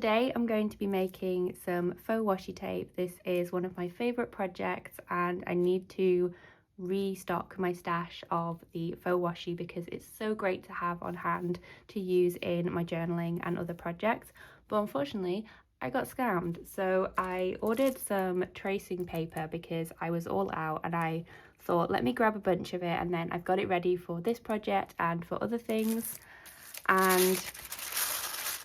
today I'm going to be making some faux washi tape. This is one of my favourite projects and I need to restock my stash of the faux washi because it's so great to have on hand to use in my journaling and other projects. But unfortunately I got scammed, so I ordered some tracing paper because I was all out and I thought let me grab a bunch of it and then I've got it ready for this project and for other things. And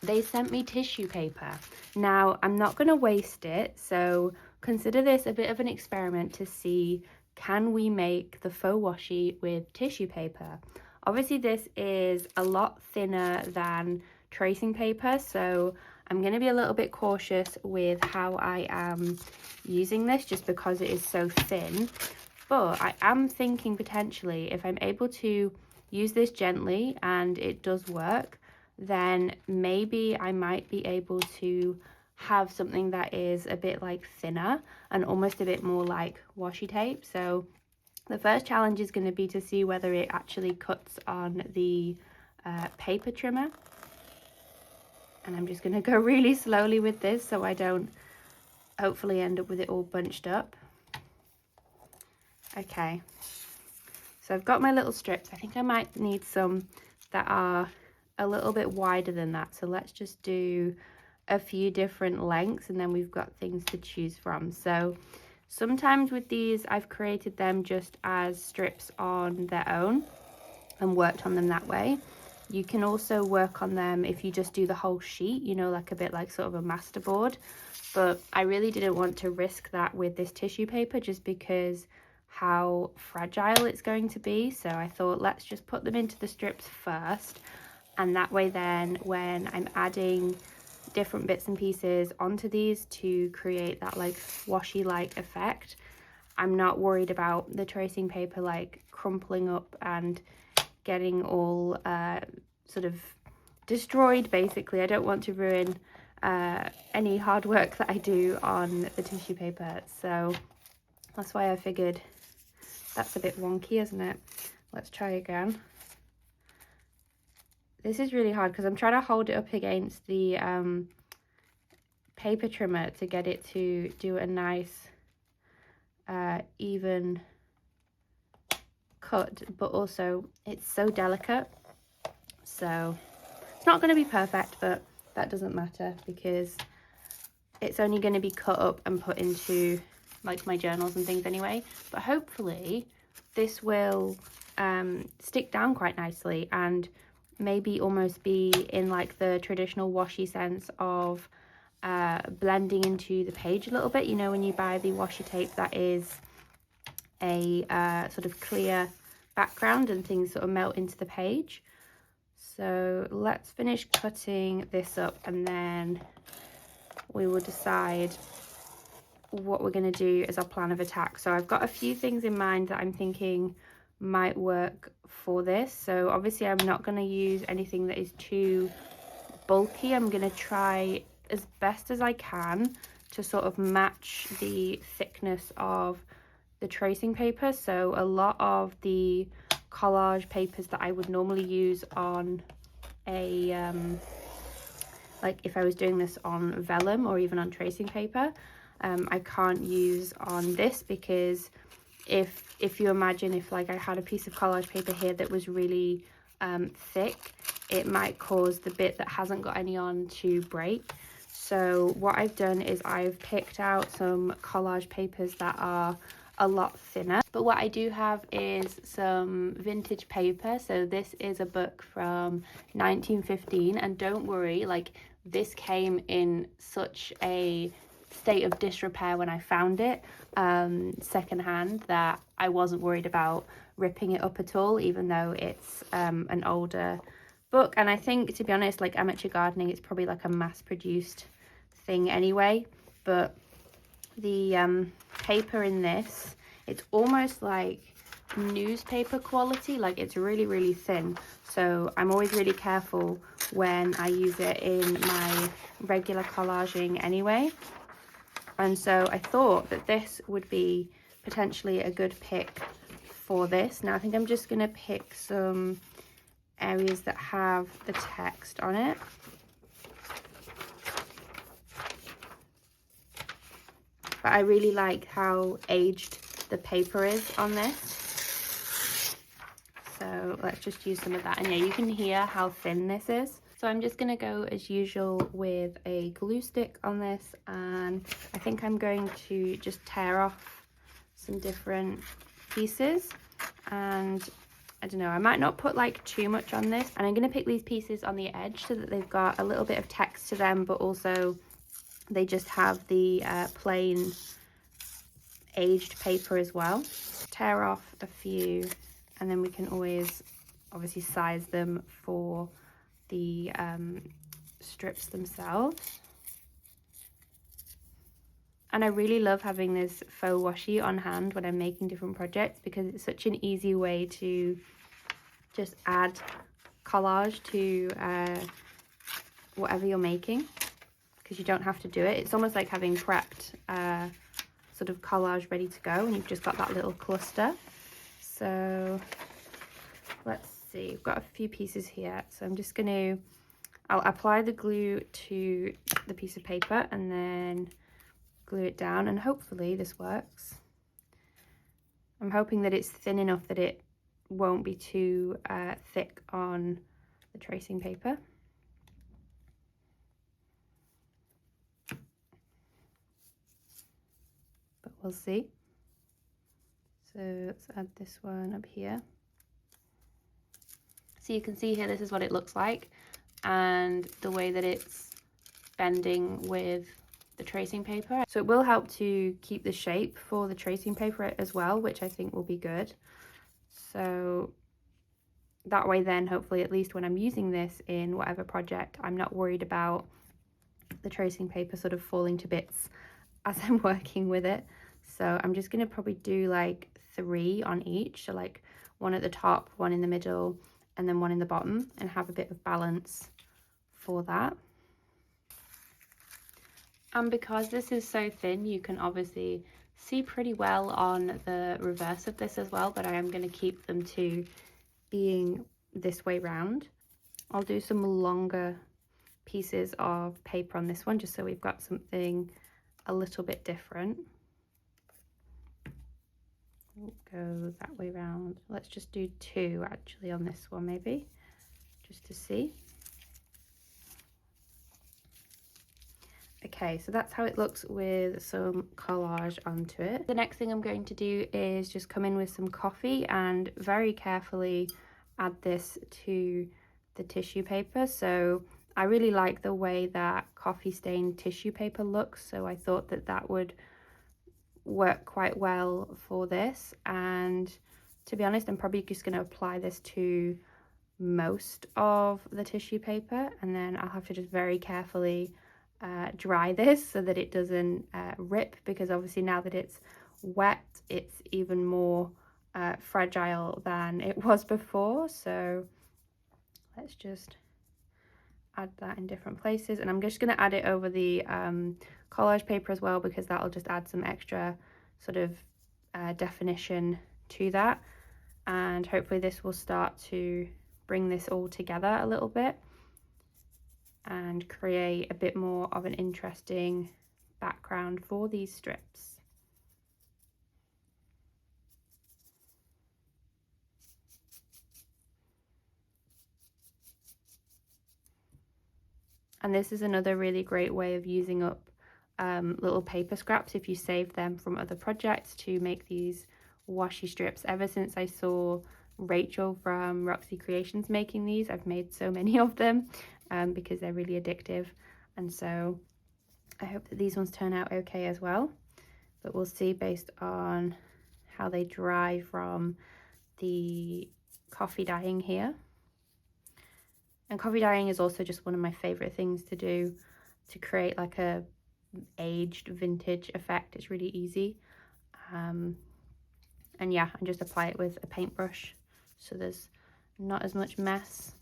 they sent me tissue paper. Now I'm not going to waste it, so consider this a bit of an experiment to see, can we make the faux washi with tissue paper? Obviously this is a lot thinner than tracing paper, so I'm going to be a little bit cautious with how I am using this just because it is so thin. But I am thinking potentially if I'm able to use this gently and it does work, then maybe I might be able to have something that is a bit like thinner and almost a bit more like washi tape. So the first challenge is going to be to see whether it actually cuts on the paper trimmer. And I'm just going to go really slowly with this so I don't hopefully end up with it all bunched up. Okay, so I've got my little strips. I think I might need some that are a little bit wider than that, so let's just do a few different lengths and then we've got things to choose from. So sometimes with these I've created them just as strips on their own and worked on them that way. You can also work on them if you just do the whole sheet, you know, like a bit like sort of a masterboard, but I really didn't want to risk that with this tissue paper just because how fragile it's going to be. So I thought let's just put them into the strips first, and that way then when I'm adding different bits and pieces onto these to create that like washi like effect, I'm not worried about the tracing paper like crumpling up and getting all sort of destroyed basically. I don't want to ruin any hard work that I do on the tissue paper, so that's why I figured that's a bit wonky, isn't it? Let's try again. This is really hard because I'm trying to hold it up against the paper trimmer to get it to do a nice even cut, but also it's so delicate, so it's not going to be perfect, but that doesn't matter because it's only going to be cut up and put into like my journals and things anyway. But hopefully this will stick down quite nicely and maybe almost be in like the traditional washi sense of blending into the page a little bit. You know, when you buy the washi tape that is a sort of clear background and things sort of melt into the page. So let's finish cutting this up and then we will decide what we're going to do as our plan of attack. So I've got a few things in mind that I'm thinking might work for this. So obviously I'm not going to use anything that is too bulky. I'm going to try as best as I can to sort of match the thickness of the tracing paper. So a lot of the collage papers that I would normally use on a like if I was doing this on vellum or even on tracing paper, I can't use on this because if you imagine if like I had a piece of collage paper here that was really thick, it might cause the bit that hasn't got any on to break. So what I've done is I've picked out some collage papers that are a lot thinner, but what I do have is some vintage paper. So this is a book from 1915, and don't worry, like this came in such a state of disrepair when I found it secondhand that I wasn't worried about ripping it up at all, even though it's an older book. And I think, to be honest, like amateur gardening, it's probably like a mass-produced thing anyway. But the paper in this, it's almost like newspaper quality, like it's really, really thin. So I'm always really careful when I use it in my regular collaging anyway. And so I thought that this would be potentially a good pick for this. Now I think I'm just going to pick some areas that have the text on it. but I really like how aged the paper is on this. So let's just use some of that. And yeah, you can hear how thin this is. So I'm just going to go as usual with a glue stick on this, and I think I'm going to just tear off some different pieces. And I don't know, I might not put like too much on this, and I'm going to pick these pieces on the edge so that they've got a little bit of text to them, but also they just have the plain aged paper as well. Tear off a few, and then we can always obviously size them for the strips themselves. And I really love having this faux washi on hand when I'm making different projects, because it's such an easy way to just add collage to whatever you're making, because you don't have to do it. It's almost like having prepped sort of collage ready to go, and you've just got that little cluster. So let's see, I've got a few pieces here, so I'm just I'll apply the glue to the piece of paper and then glue it down, and hopefully this works. I'm hoping that it's thin enough that it won't be too thick on the tracing paper. But we'll see. So let's add this one up here. So you can see here, this is what it looks like, and the way that it's bending with the tracing paper. So it will help to keep the shape for the tracing paper as well, which I think will be good. So that way then, hopefully, at least when I'm using this in whatever project, I'm not worried about the tracing paper sort of falling to bits as I'm working with it. So I'm just going to probably do like 3 on each, so like one at the top, one in the middle, and then one in the bottom, and have a bit of balance for that. And because this is so thin, you can obviously see pretty well on the reverse of this as well, but I am going to keep them to being this way round. I'll do some longer pieces of paper on this one, just so we've got something a little bit different. We'll go that way round. Let's just do 2 actually on this one, maybe, just to see. Okay, so that's how it looks with some collage onto it. The next thing I'm going to do is just come in with some coffee and very carefully add this to the tissue paper. So I really like the way that coffee stained tissue paper looks, so I thought that that would work quite well for this. And to be honest, I'm probably just going to apply this to most of the tissue paper, and then I'll have to just very carefully dry this so that it doesn't rip, because obviously now that it's wet, it's even more fragile than it was before. So let's just add that in different places, and I'm just going to add it over the collage paper as well, because that'll just add some extra sort of definition to that, and hopefully this will start to bring this all together a little bit and create a bit more of an interesting background for these strips. And this is another really great way of using up little paper scraps if you save them from other projects to make these washi strips. Ever since I saw Rachel from Roxy Creations making these, I've made so many of them because they're really addictive, and so I hope that these ones turn out okay as well, but we'll see based on how they dry from the coffee dyeing here. And coffee dyeing is also just one of my favorite things to do to create like a aged vintage effect. It's really easy. And yeah, and just apply it with a paintbrush so there's not as much mess.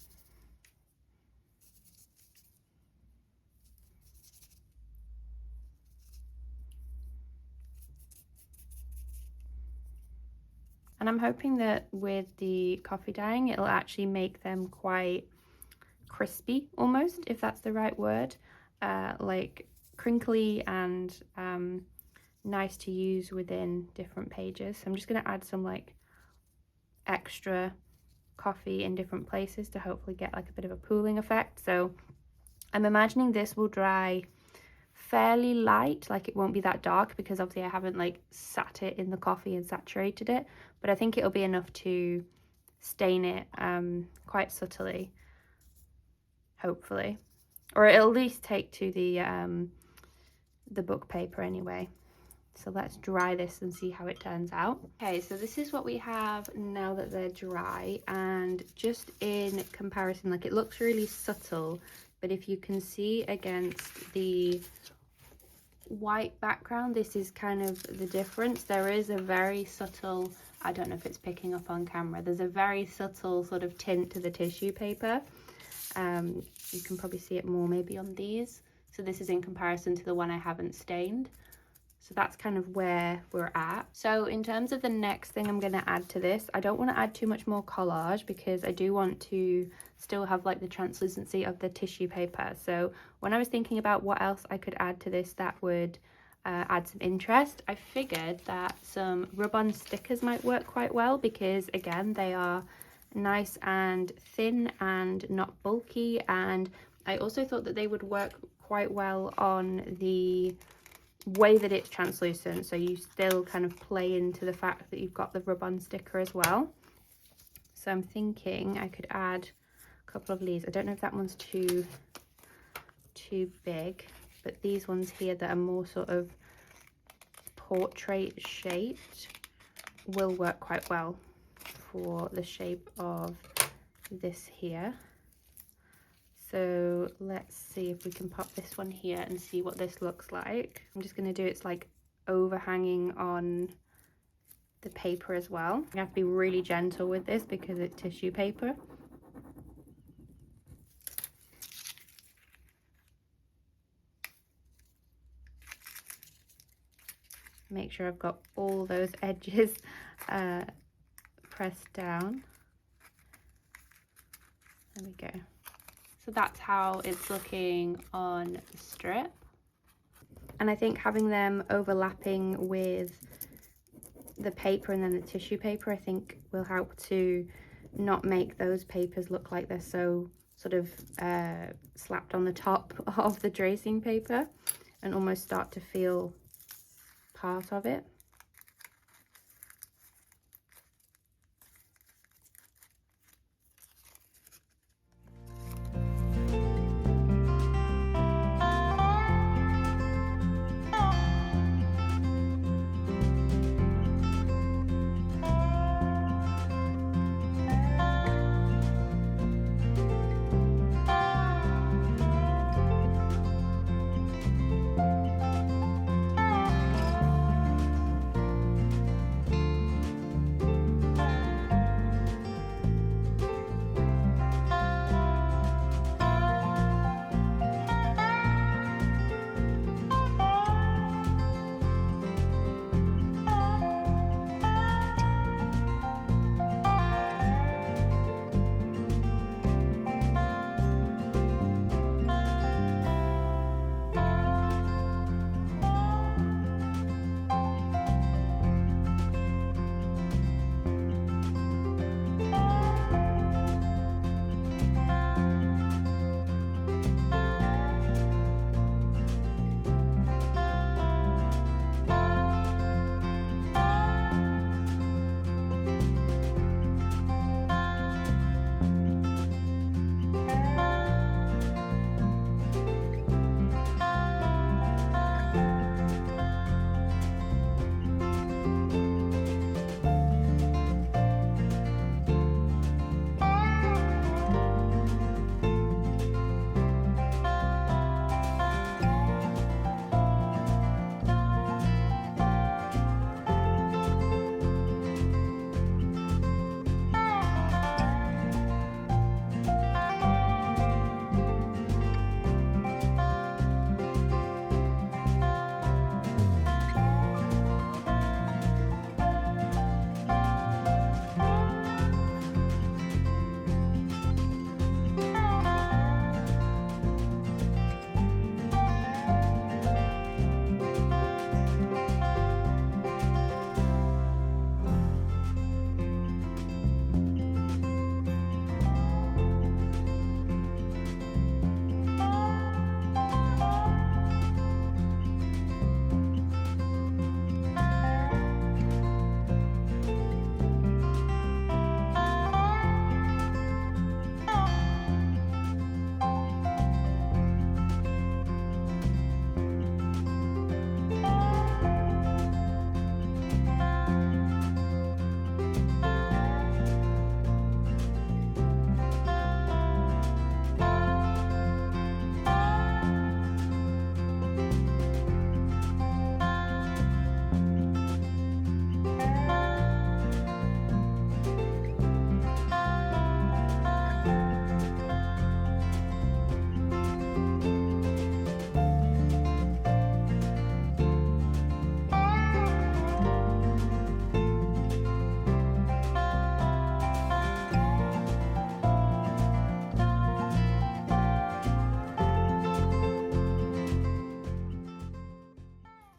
And I'm hoping that with the coffee dyeing, it'll actually make them quite crispy almost, if that's the right word, like crinkly and nice to use within different pages. So I'm just going to add some like extra coffee in different places to hopefully get like a bit of a pooling effect. So I'm imagining this will dry fairly light, like it won't be that dark because obviously I haven't like sat it in the coffee and saturated it, but I think it'll be enough to stain it quite subtly, hopefully, or it'll at least take to the book paper anyway. So let's dry this and see how it turns out. Okay, so this is what we have now that they're dry, and just in comparison, like it looks really subtle, but if you can see against the white background, this is kind of the difference. There is a very subtle, I don't know if it's picking up on camera, there's a very subtle sort of tint to the tissue paper. You can probably see it more maybe on these. So this is in comparison to the one I haven't stained. So that's kind of where we're at. So in terms of the next thing I'm going to add to this, I don't want to add too much more collage because I do want to still have like the translucency of the tissue paper. So when I was thinking about what else I could add to this that would add some interest, I figured that some rub-on stickers might work quite well because again, they are nice and thin and not bulky, and I also thought that they would work quite well on the way that it's translucent, so you still kind of play into the fact that you've got the rub-on sticker as well. So I'm thinking I could add a couple of these. I don't know if that one's too big, but these ones here that are more sort of portrait shaped will work quite well for the shape of this here. So let's see if we can pop this one here and see what this looks like. I'm just going to do it's like overhanging on the paper as well. You have to be really gentle with this because it's tissue paper. Make sure I've got all those edges pressed down. There we go. So that's how it's looking on the strip. And I think having them overlapping with the paper and then the tissue paper, I think will help to not make those papers look like they're so sort of slapped on the top of the tracing paper and almost start to feel part of it.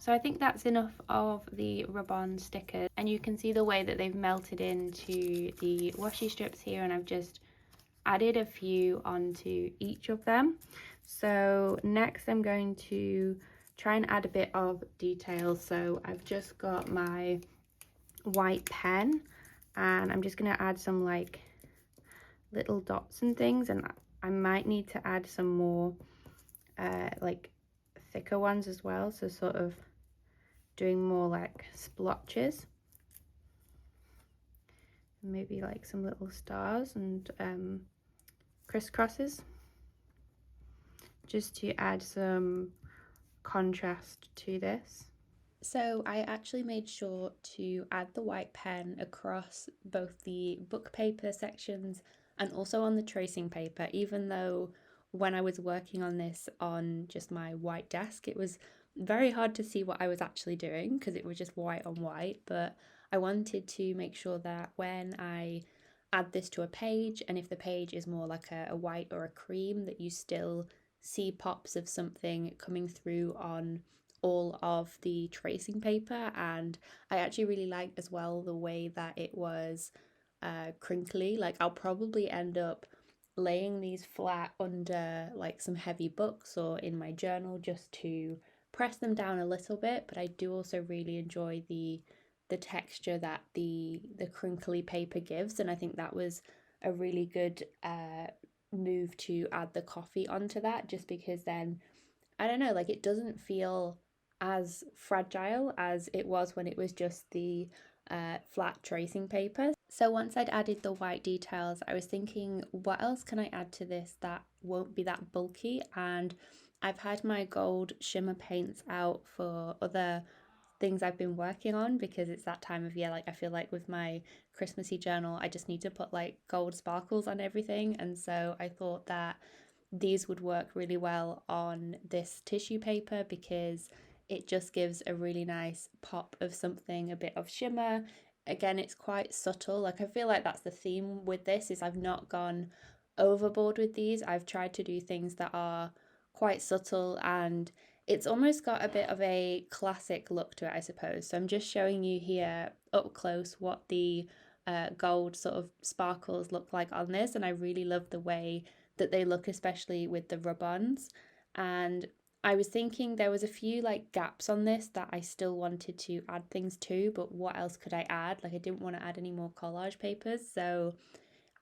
So I think that's enough of the rub-on stickers, and you can see the way that they've melted into the washi strips here, and I've just added a few onto each of them. So next I'm going to try and add a bit of detail. So I've just got my white pen and I'm just going to add some like little dots and things, and I might need to add some more like thicker ones as well, so sort of doing more like splotches, maybe like some little stars and crisscrosses, just to add some contrast to this. So I actually made sure to add the white pen across both the book paper sections and also on the tracing paper, even though when I was working on this on just my white desk, it was very hard to see what I was actually doing because it was just white on white. But I wanted to make sure that when I add this to a page, and if the page is more like a white or a cream, that you still see pops of something coming through on all of the tracing paper. And I actually really liked as well the way that it was crinkly. Like I'll probably end up laying these flat under like some heavy books or in my journal just to press them down a little bit, but I do also really enjoy the texture that the crinkly paper gives, and I think that was a really good move to add the coffee onto that, just because then I don't know, like it doesn't feel as fragile as it was when it was just the flat tracing paper. So once I'd added the white details, I was thinking, what else can I add to this that won't be that bulky? And I've had my gold shimmer paints out for other things I've been working on, because it's that time of year. Like I feel like with my Christmassy journal, I just need to put like gold sparkles on everything. And so I thought that these would work really well on this tissue paper because it just gives a really nice pop of something, a bit of shimmer. Again, it's quite subtle. Like I feel like that's the theme with this, is I've not gone overboard with these. I've tried to do things that are quite subtle, and it's almost got a bit of a classic look to it, I suppose. So I'm just showing you here up close what the gold sort of sparkles look like on this, and I really love the way that they look, especially with the rub-ons. And I was thinking there was a few like gaps on this that I still wanted to add things to, but what else could I add? Like I didn't want to add any more collage papers, so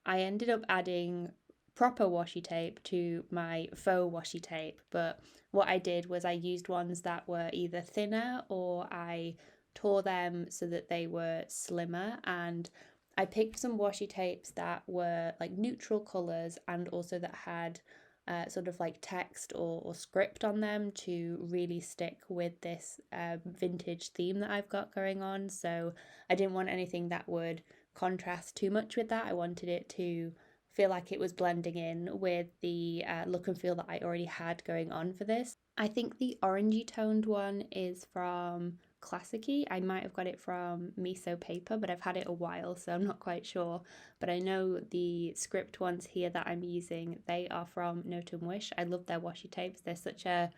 I ended up adding proper washi tape to my faux washi tape. But what I did was I used ones that were either thinner, or I tore them so that they were slimmer, and I picked some washi tapes that were like neutral colours and also that had sort of like text or script on them to really stick with this vintage theme that I've got going on. So I didn't want anything that would contrast too much with that. I wanted it to feel like it was blending in with the look and feel that I already had going on for this. I think the orangey toned one is from Classicy. I might have got it from Miso Paper, but I've had it a while, so I'm not quite sure. But I know the script ones here that I'm using, they are from Note and Wish. I love their washi tapes. They're such a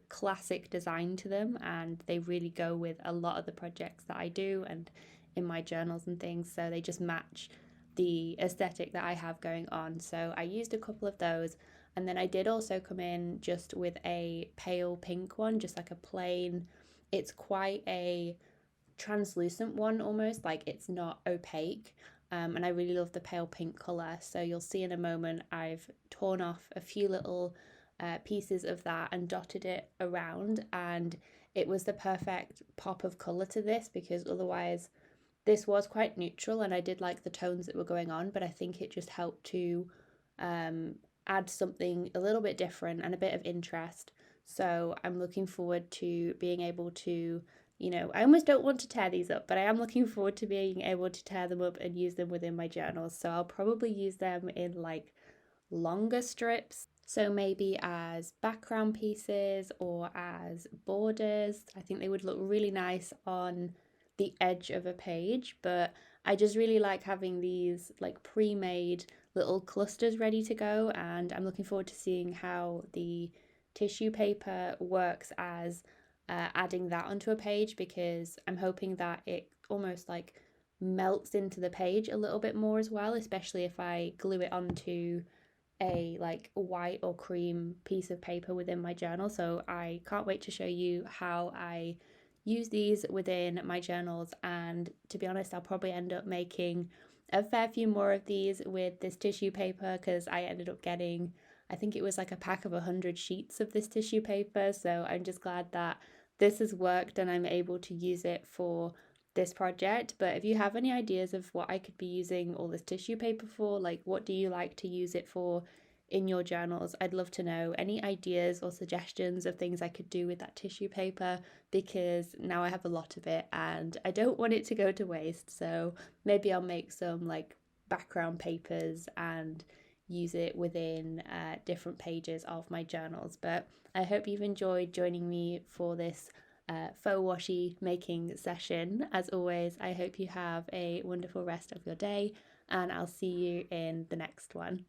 classic design to them, and they really go with a lot of the projects that I do and in my journals and things, so they just match the aesthetic that I have going on. So I used a couple of those, and then I did also come in just with a pale pink one, just like a plain, it's quite a translucent one almost, like it's not opaque. And I really love the pale pink colour. So you'll see in a moment I've torn off a few little pieces of that and dotted it around, and it was the perfect pop of colour to this, because otherwise this was quite neutral and I did like the tones that were going on, but I think it just helped to add something a little bit different and a bit of interest. So I'm looking forward to being able to, I almost don't want to tear these up, but I am looking forward to being able to tear them up and use them within my journals. So I'll probably use them in like longer strips. So maybe as background pieces or as borders. I think they would look really nice on the edge of a page, but I just really like having these like pre-made little clusters ready to go, and I'm looking forward to seeing how the tissue paper works as adding that onto a page, because I'm hoping that it almost like melts into the page a little bit more as well, especially if I glue it onto a like white or cream piece of paper within my journal. So I can't wait to show you how I use these within my journals, and to be honest, I'll probably end up making a fair few more of these with this tissue paper, because I ended up getting, I think it was like a pack of 100 sheets of this tissue paper. So I'm just glad that this has worked and I'm able to use it for this project. But if you have any ideas of what I could be using all this tissue paper for, like what do you like to use it for in your journals, I'd love to know any ideas or suggestions of things I could do with that tissue paper, because now I have a lot of it and I don't want it to go to waste. So maybe I'll make some like background papers and use it within different pages of my journals. But I hope you've enjoyed joining me for this faux washi making session. As always, I hope you have a wonderful rest of your day, and I'll see you in the next one.